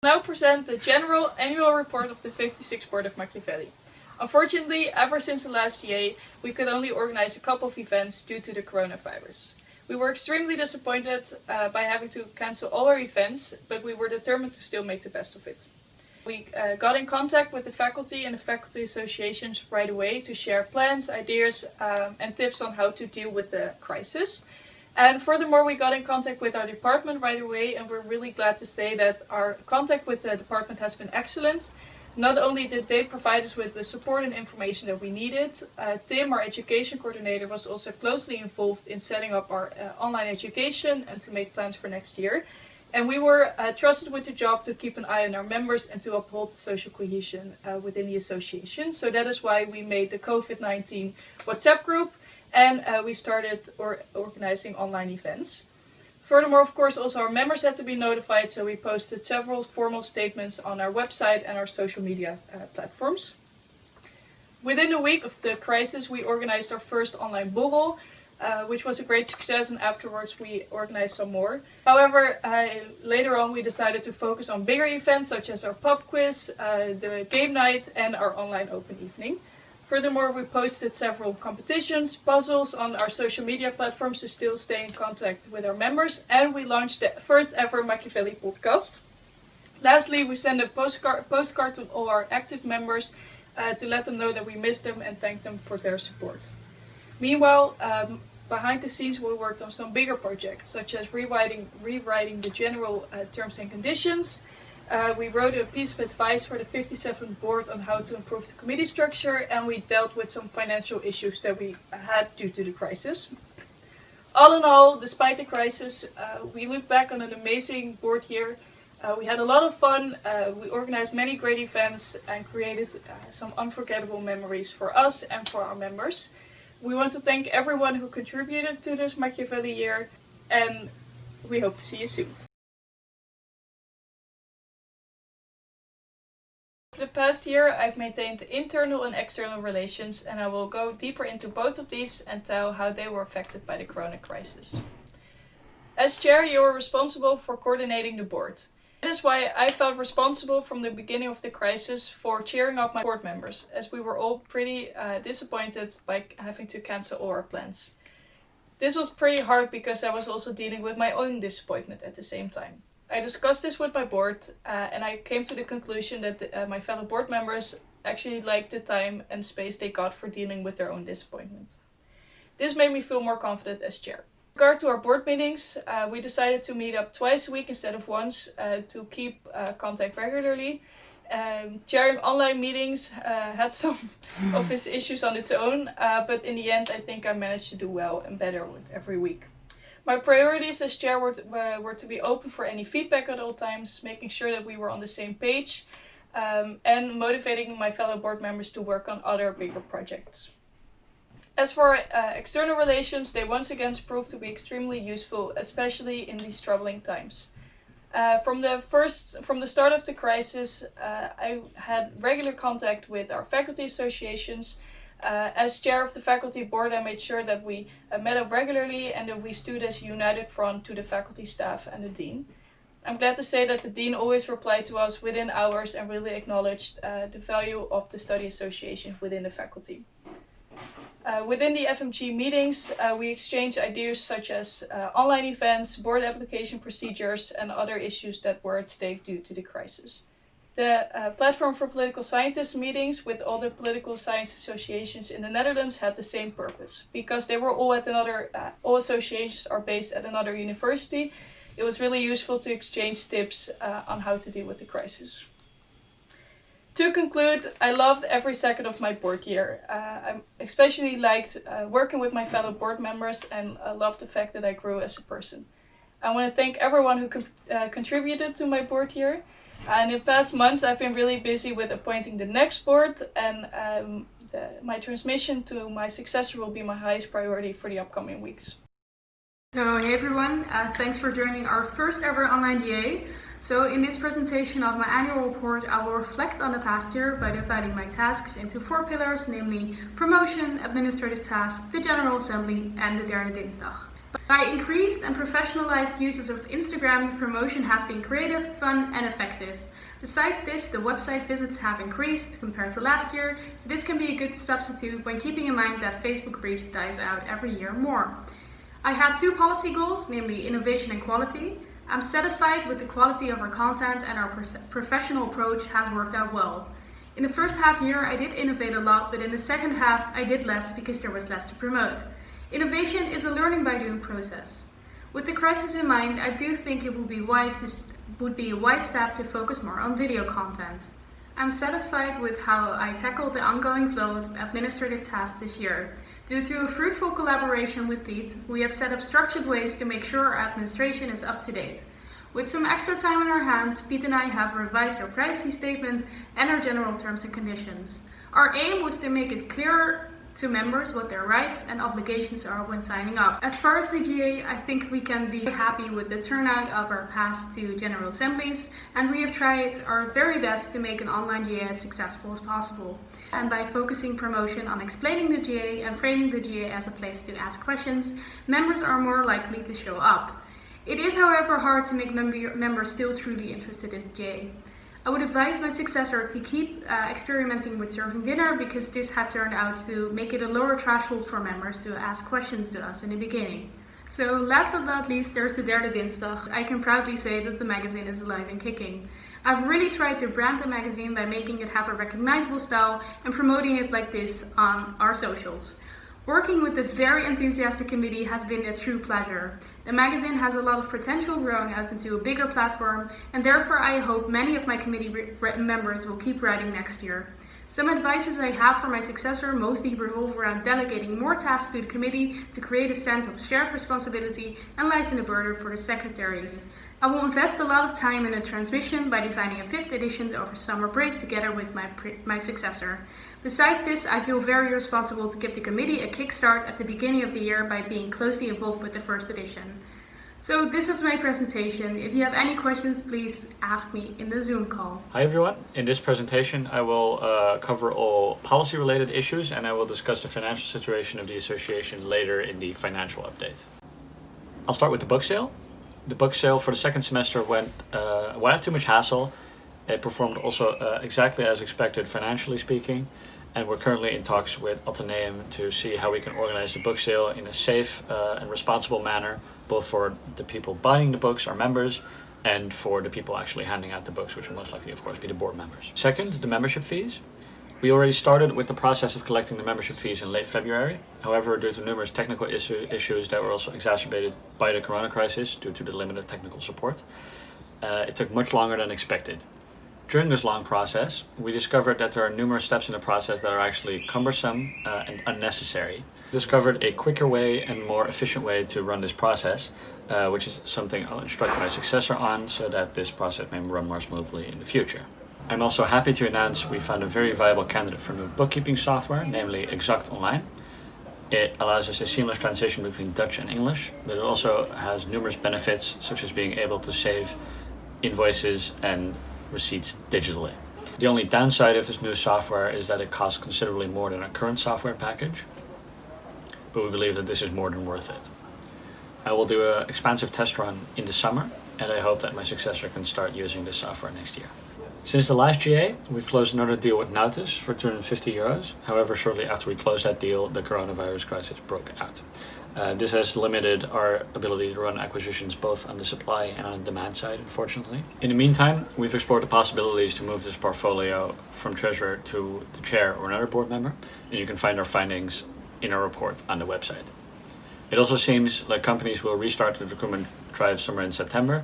Now present the general annual report of the 56th Board of Machiavelli. Unfortunately, ever since the last year, we could only organize a couple of events due to the coronavirus. We were extremely disappointed by having to cancel all our events, but we were determined to still make the best of it. We got in contact with the faculty and the faculty associations right away to share plans, ideas, and tips on how to deal with the crisis. And furthermore, we got in contact with our department right away, and we're really glad to say that our contact with the department has been excellent. Not only did they provide us with the support and information that we needed, Tim, our education coordinator, was also closely involved in setting up our online education and to make plans for next year. And we were trusted with the job to keep an eye on our members and to uphold the social cohesion within the association. So that is why we made the COVID-19 WhatsApp group, and we started organizing online events. Furthermore, of course, also our members had to be notified, so we posted several formal statements on our website and our social media platforms. Within a week of the crisis, we organized our first online borrel, which was a great success, and afterwards we organized some more. However, later on we decided to focus on bigger events such as our pub quiz, the game night, and our online open evening. Furthermore, we posted several competitions, puzzles on our social media platforms to still stay in contact with our members, and we launched the first ever Machiavelli podcast. Lastly, we sent a postcard to all our active members to let them know that we miss them and thank them for their support. Meanwhile, behind the scenes we worked on some bigger projects, such as rewriting the general terms and conditions. We wrote a piece of advice for the 57th board on how to improve the committee structure, and we dealt with some financial issues that we had due to the crisis. All in all, despite the crisis, we look back on an amazing board year. We had a lot of fun, we organized many great events and created some unforgettable memories for us and for our members. We want to thank everyone who contributed to this Machiavelli year, and we hope to see you soon. For the past year, I've maintained internal and external relations, and I will go deeper into both of these and tell how they were affected by the corona crisis. As chair, you are responsible for coordinating the board. That is why I felt responsible from the beginning of the crisis for cheering up my board members, as we were all pretty disappointed by having to cancel all our plans. This was pretty hard because I was also dealing with my own disappointment at the same time. I discussed this with my board and I came to the conclusion that my fellow board members actually liked the time and space they got for dealing with their own disappointment. This made me feel more confident as chair. With regard to our board meetings, we decided to meet up twice a week instead of once to keep contact regularly. Chairing online meetings had some of its issues on its own, but in the end I think I managed to do well and better with every week. My priorities as chair were to be open for any feedback at all times, making sure that we were on the same page, and motivating my fellow board members to work on other bigger projects. As for external relations, they once again proved to be extremely useful, especially in these troubling times. From the start of the crisis, I had regular contact with our faculty associations. As chair of the faculty board, I made sure that we met up regularly and that we stood as a united front to the faculty staff and the dean. I'm glad to say that the dean always replied to us within hours and really acknowledged the value of the study association within the faculty. Within the FMG meetings, we exchanged ideas such as online events, board application procedures, and other issues that were at stake due to the crisis. The platform for political scientists meetings with all the political science associations in the Netherlands had the same purpose. Because they were all at all associations are based at another university, it was really useful to exchange tips on how to deal with the crisis. To conclude, I loved every second of my board year. I especially liked working with my fellow board members, and I loved the fact that I grew as a person. I want to thank everyone who contributed to my board year. In the past months, I've been really busy with appointing the next board, and my transmission to my successor will be my highest priority for the upcoming weeks. So hey everyone, thanks for joining our first ever online DA. So in this presentation of my annual report, I will reflect on the past year by dividing my tasks into 4 pillars, namely promotion, administrative tasks, the General Assembly, and the derde Dinsdag. By increased and professionalized uses of Instagram, the promotion has been creative, fun and effective. Besides this, the website visits have increased compared to last year, so this can be a good substitute when keeping in mind that Facebook reach dies out every year more. I had 2 policy goals, namely innovation and quality. I'm satisfied with the quality of our content and our professional approach has worked out well. In the first half year I did innovate a lot, but in the second half I did less because there was less to promote. Innovation is a learning by doing process. With the crisis in mind, I do think it would be a wise step to focus more on video content. I'm satisfied with how I tackled the ongoing flow of administrative tasks this year. Due to a fruitful collaboration with Pete, we have set up structured ways to make sure our administration is up to date. With some extra time in our hands, Pete and I have revised our privacy statement and our general terms and conditions. Our aim was to make it clearer to members what their rights and obligations are when signing up. As far as the GA, I think we can be happy with the turnout of our past 2 General Assemblies, and we have tried our very best to make an online GA as successful as possible. And by focusing promotion on explaining the GA and framing the GA as a place to ask questions, members are more likely to show up. It is, however, hard to make members still truly interested in the GA. I would advise my successor to keep experimenting with serving dinner, because this had turned out to make it a lower threshold for members to ask questions to us in the beginning. So last but not least, there's the Derde Dinsdag. I can proudly say that the magazine is alive and kicking. I've really tried to brand the magazine by making it have a recognizable style and promoting it like this on our socials. Working with the very enthusiastic committee has been a true pleasure. The magazine has a lot of potential growing out into a bigger platform, and therefore I hope many of my committee members will keep writing next year. Some advices I have for my successor mostly revolve around delegating more tasks to the committee to create a sense of shared responsibility and lighten the burden for the secretary. I will invest a lot of time in the transmission by designing a 5th edition over summer break together with my successor. Besides this, I feel very responsible to give the committee a kickstart at the beginning of the year by being closely involved with the 1st edition. So this was my presentation. If you have any questions, please ask me in the Zoom call. Hi everyone. In this presentation I will cover all policy related issues, and I will discuss the financial situation of the association later in the financial update. I'll start with the book sale. The book sale for the second semester went without too much hassle. It performed also exactly as expected financially speaking, and we're currently in talks with Atheneum to see how we can organize the book sale in a safe and responsible manner, both for the people buying the books, our members, and for the people actually handing out the books, which will most likely of course be the board members. Second, the membership fees. We already started with the process of collecting the membership fees in late February. However, due to numerous technical issues that were also exacerbated by the corona crisis due to the limited technical support, it took much longer than expected. During this long process, we discovered that there are numerous steps in the process that are actually cumbersome and unnecessary. We discovered a quicker way and more efficient way to run this process, which is something I'll instruct my successor on so that this process may run more smoothly in the future. I'm also happy to announce we found a very viable candidate for new bookkeeping software, namely Exact Online. It allows us a seamless transition between Dutch and English, but it also has numerous benefits, such as being able to save invoices and receipts digitally. The only downside of this new software is that it costs considerably more than our current software package, but we believe that this is more than worth it. I will do an expansive test run in the summer, and I hope that my successor can start using this software next year. Since the last GA, we've closed another deal with Nautis for €250. However, shortly after we closed that deal, the coronavirus crisis broke out. This has limited our ability to run acquisitions both on the supply and on the demand side, unfortunately. In the meantime, we've explored the possibilities to move this portfolio from treasurer to the chair or another board member, and you can find our findings in our report on the website. It also seems like companies will restart the recruitment drive somewhere in September,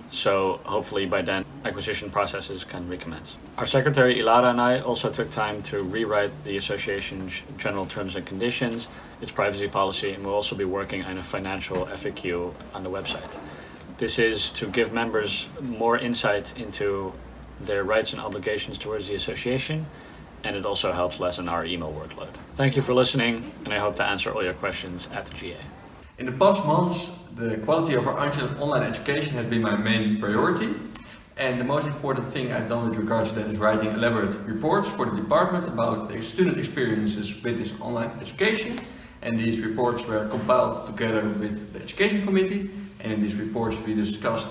so hopefully by then acquisition processes can recommence. Our secretary Ilara and I also took time to rewrite the association's general terms and conditions, its privacy policy, and we'll also be working on a financial FAQ on the website. This is to give members more insight into their rights and obligations towards the association, and it also helps lessen our email workload. Thank you for listening, and I hope to answer all your questions at the GA. In the past months, the quality of our online education has been my main priority, and the most important thing I've done with regards to that is writing elaborate reports for the department about the student experiences with this online education And these reports were compiled together with the Education Committee, and in these reports we discussed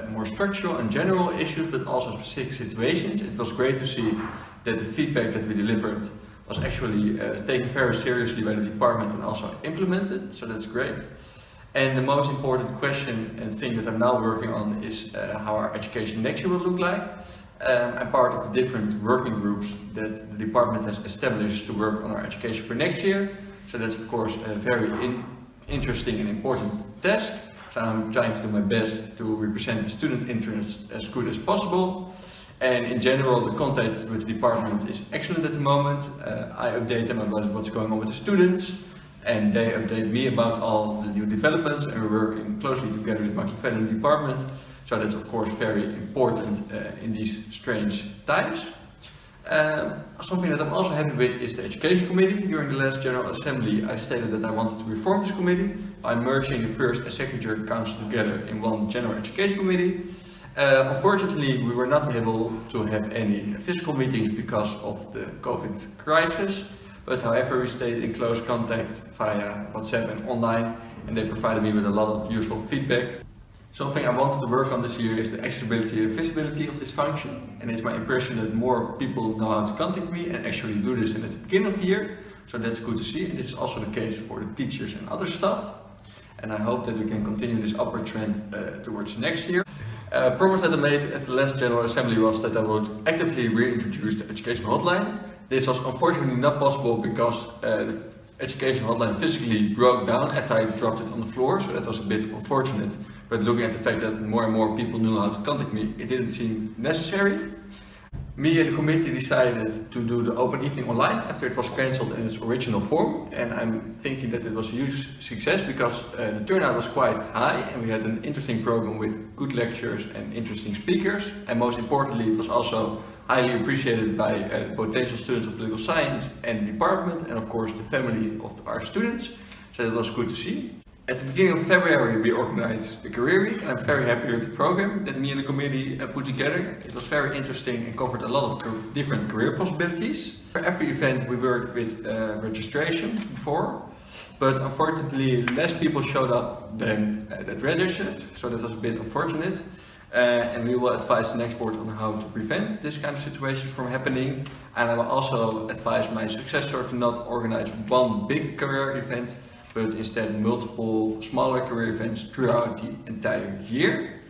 more structural and general issues, but also specific situations. It was great to see that the feedback that we delivered was actually taken very seriously by the department and also implemented, so that's great. And the most important question and thing that I'm now working on is how our education next year will look like. I'm part of the different working groups that the department has established to work on our education for next year. So that's of course a very interesting and important task. So I'm trying to do my best to represent the student interest as good as possible. And in general, the contact with the department is excellent at the moment. I update them about what's going on with the students, and they update me about all the new developments, and we're working closely together with Machiavelli in the department. So that's of course very important in these strange times. Something that I'm also happy with is the Education Committee. During the last General Assembly I stated that I wanted to reform this committee by merging the first and second year council together in one General Education Committee. Unfortunately we were not able to have any physical meetings because of the COVID crisis, but however we stayed in close contact via WhatsApp and online, and they provided me with a lot of useful feedback. Something I wanted to work on this year is the accessibility and visibility of this function, and it's my impression that more people know how to contact me and actually do this at the beginning of the year, so that's good to see, and this is also the case for the teachers and other staff, and I hope that we can continue this upward trend towards next year. Promise that I made at the last General Assembly was that I would actively reintroduce the education hotline. This was unfortunately not possible because the education hotline physically broke down after I dropped it on the floor, so that was a bit unfortunate. But looking at the fact that more and more people knew how to contact me, it didn't seem necessary. Me and the committee decided to do the open evening online after it was cancelled in its original form, and I'm thinking that it was a huge success because the turnout was quite high and we had an interesting program with good lectures and interesting speakers, and most importantly it was also highly appreciated by potential students of political science and the department, and of course the family of our students, so that was good to see. At the beginning of February we organized the Career Week, and I'm very happy with the program that me and the committee put together. It was very interesting and covered a lot of different career possibilities. For every event we worked with registration before, but unfortunately less people showed up than that registered, so that was a bit unfortunate. And we will advise the next board on how to prevent this kind of situations from happening. And I will also advise my successor to not organize one big career event, but instead multiple smaller career events throughout the entire year.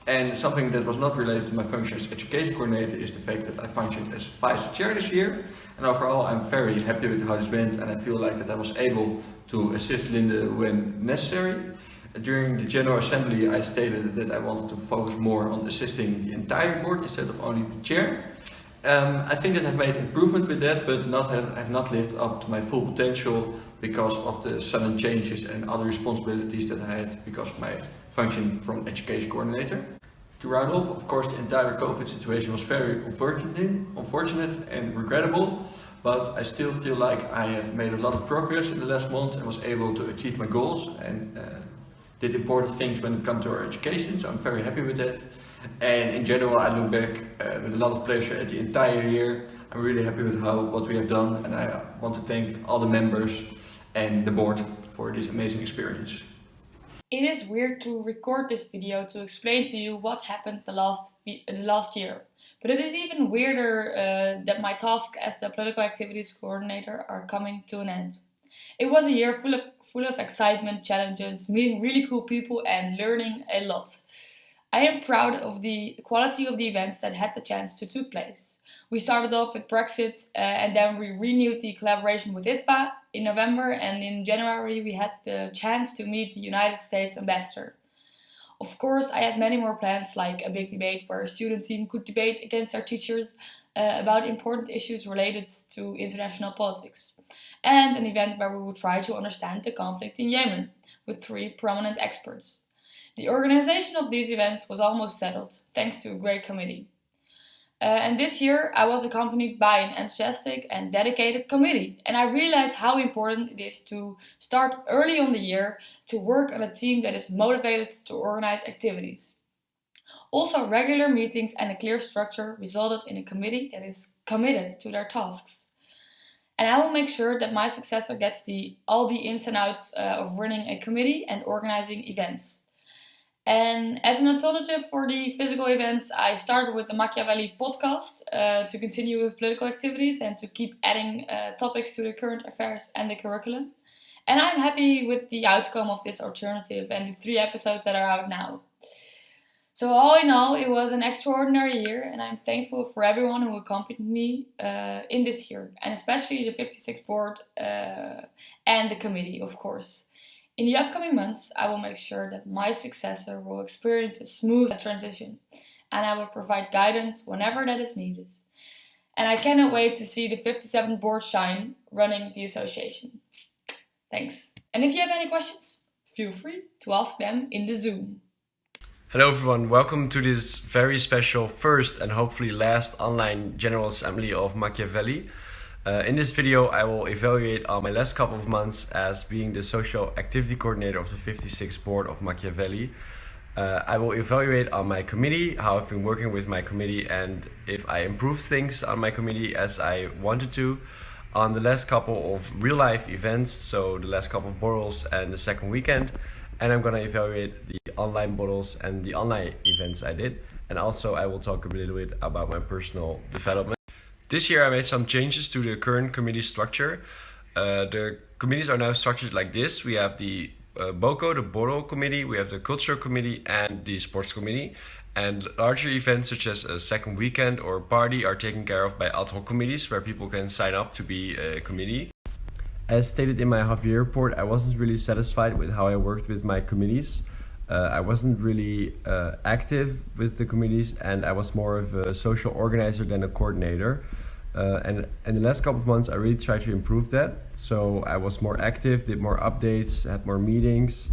And something that was not related to my function as education coordinator is the fact that I functioned as vice chair this year. And overall I'm very happy with how this went, and I feel like that I was able to assist Linde when necessary. During the General Assembly I stated that I wanted to focus more on assisting the entire board instead of only the chair. I think that I've made improvement with that, but have not lived up to my full potential because of the sudden changes and other responsibilities that I had because of my function from education coordinator. To round up, of course the entire COVID situation was very unfortunate and regrettable, but I still feel like I have made a lot of progress in the last month and was able to achieve my goals and did important things when it comes to our education, so I'm very happy with that. And in general I look back with a lot of pleasure at the entire year. I'm really happy with what we have done, and I want to thank all the members and the board for this amazing experience. It is weird to record this video to explain to you what happened the last year. But it is even weirder that my task as the political activities coordinator are coming to an end. It was a year full of excitement, challenges, meeting really cool people and learning a lot. I am proud of the quality of the events that had the chance to take place. We started off with Brexit and then we renewed the collaboration with IFPA in November, and in January we had the chance to meet the United States ambassador. Of course, I had many more plans, like a big debate where a student team could debate against their teachers about important issues related to international politics, and an event where we would try to understand the conflict in Yemen with 3 prominent experts. The organization of these events was almost settled, thanks to a great committee. And this year I was accompanied by an enthusiastic and dedicated committee, and I realized how important it is to start early on the year to work on a team that is motivated to organize activities. Also, regular meetings and a clear structure resulted in a committee that is committed to their tasks. And I will make sure that my successor gets all the ins and outs of running a committee and organizing events. And as an alternative for the physical events, I started with the Machiavelli podcast to continue with political activities and to keep adding topics to the current affairs and the curriculum. And I'm happy with the outcome of this alternative and the 3 episodes that are out now. So all in all, it was an extraordinary year, and I'm thankful for everyone who accompanied me in this year, and especially the 56 board and the committee, of course. In the upcoming months, I will make sure that my successor will experience a smooth transition, and I will provide guidance whenever that is needed. And I cannot wait to see the 57 board shine running the association. Thanks. And if you have any questions, feel free to ask them in the Zoom. Hello everyone, welcome to this very special first and hopefully last online General Assembly of Machiavelli. In this video I will evaluate on my last couple of months as being the social activity coordinator of the 56 board of Machiavelli. I will evaluate on my committee, how I've been working with my committee and if I improved things on my committee as I wanted to. On the last couple of real life events, so the last couple of borals and the second weekend. And I'm going to evaluate the online bottles and the online events I did. And also I will talk a little bit about my personal development. This year I made some changes to the current committee structure. The committees are now structured like this. We have the BOCO, the Bottle Committee, we have the Cultural Committee and the Sports Committee. And larger events such as a second weekend or party are taken care of by ad hoc committees where people can sign up to be a committee. As stated in my half-year report, I wasn't really satisfied with how I worked with my committees. I wasn't really active with the committees and I was more of a social organizer than a coordinator. And in the last couple of months I really tried to improve that. So I was more active, did more updates, had more meetings,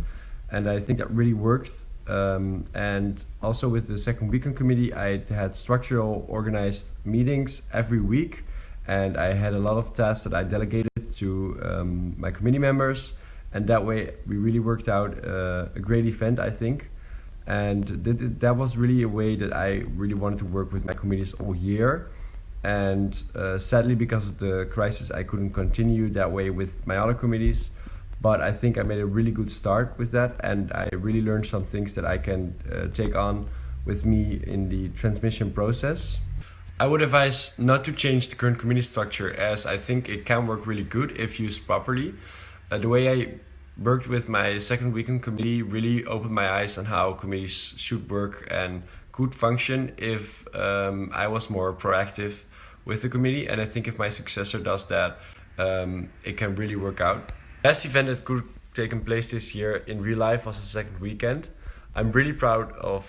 and I think that really worked. And also with the second weekend committee I had structural organized meetings every week. And I had a lot of tasks that I delegated to my committee members, and that way we really worked out a great event, I think. And that was really a way that I really wanted to work with my committees all year. And sadly, because of the crisis, I couldn't continue that way with my other committees. But I think I made a really good start with that, and I really learned some things that I can take on with me in the transmission process. I would advise not to change the current committee structure as I think it can work really good if used properly. The way I worked with my second weekend committee really opened my eyes on how committees should work and could function if I was more proactive with the committee, and I think if my successor does that, it can really work out. The last event that could have taken place this year in real life was the second weekend. I'm really proud of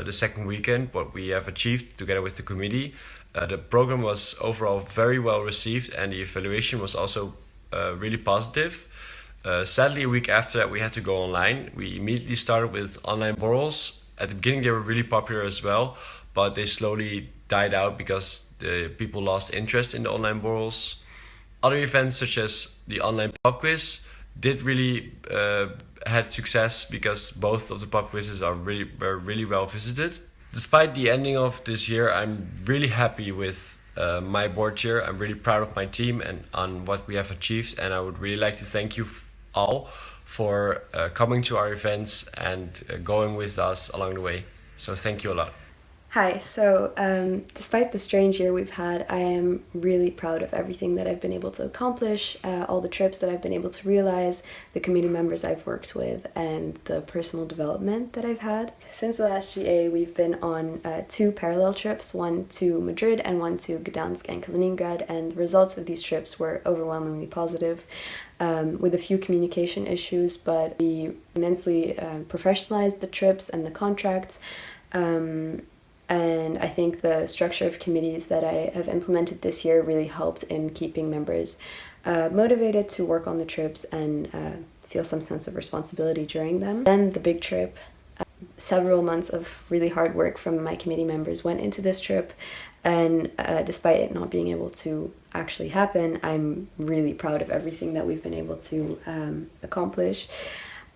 the second weekend, what we have achieved together with the committee. The program was overall very well received and the evaluation was also really positive. Sadly, a week after that we had to go online. We immediately started with online borals. At the beginning they were really popular as well, but they slowly died out because the people lost interest in the online borals. Other events such as the online pub quiz did really had success because both of the pub quizzes were really well visited. Despite the ending of this year, I'm really happy with my board chair. I'm really proud of my team and on what we have achieved, and I would really like to thank you all for coming to our events and going with us along the way. So thank you a lot. Hi, so despite the strange year we've had, I am really proud of everything that I've been able to accomplish, all the trips that I've been able to realize, the committee members I've worked with, and the personal development that I've had. Since the last GA, we've been on 2 parallel trips, one to Madrid and one to Gdansk and Kaliningrad, and the results of these trips were overwhelmingly positive, with a few communication issues, but we immensely professionalized the trips and the contracts. And I think the structure of committees that I have implemented this year really helped in keeping members motivated to work on the trips and feel some sense of responsibility during them. Then the big trip, several months of really hard work from my committee members went into this trip, and despite it not being able to actually happen, I'm really proud of everything that we've been able to accomplish.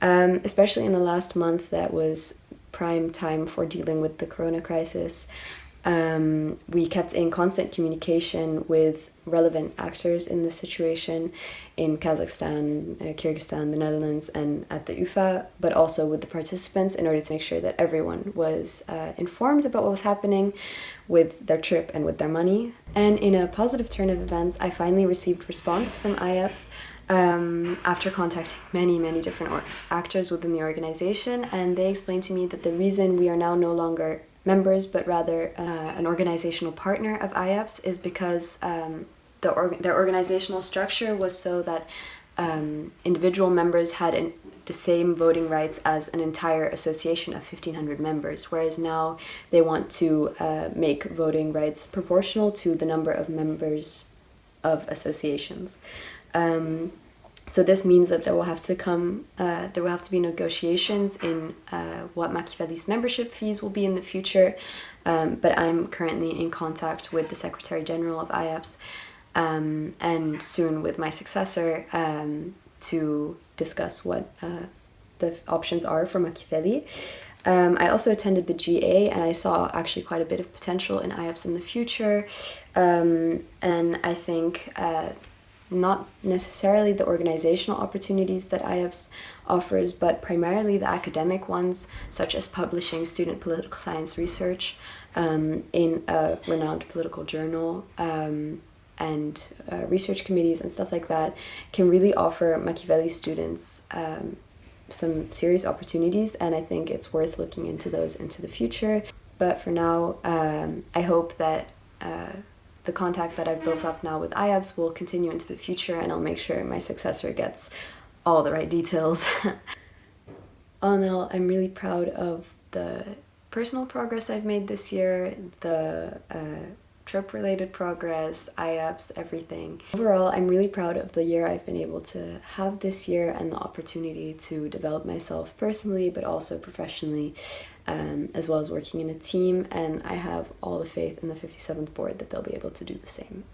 Especially in the last month that was prime time for dealing with the corona crisis. We kept in constant communication with relevant actors in this situation in Kazakhstan, Kyrgyzstan, the Netherlands, and at the UFA, but also with the participants in order to make sure that everyone was informed about what was happening with their trip and with their money. And in a positive turn of events, I finally received response from IEPS after contacting many different actors within the organization, and they explained to me that the reason we are now no longer members but rather an organizational partner of IEPS is because their organizational structure was so that individual members had the same voting rights as an entire association of 1,500 members, whereas now they want to make voting rights proportional to the number of members of associations. So this means that there will have to be negotiations in what Machiavelli's membership fees will be in the future. But I'm currently in contact with the Secretary General of IEPS and soon with my successor to discuss what the options are for Machiavelli. I also attended the GA and I saw actually quite a bit of potential in IEPS in the future. And I think not necessarily the organizational opportunities that IEPS offers, but primarily the academic ones, such as publishing student political science research in a renowned political journal, and research committees and stuff like that, can really offer Machiavelli students some serious opportunities, and I think it's worth looking into those into the future. But for now, I hope that the contact that I've built up now with IEPS will continue into the future, and I'll make sure my successor gets all the right details. All in all, I'm really proud of the personal progress I've made this year, the trip-related progress, IEPS, everything. Overall, I'm really proud of the year I've been able to have this year and the opportunity to develop myself personally, but also professionally, as well as working in a team, and I have all the faith in the 57th board that they'll be able to do the same.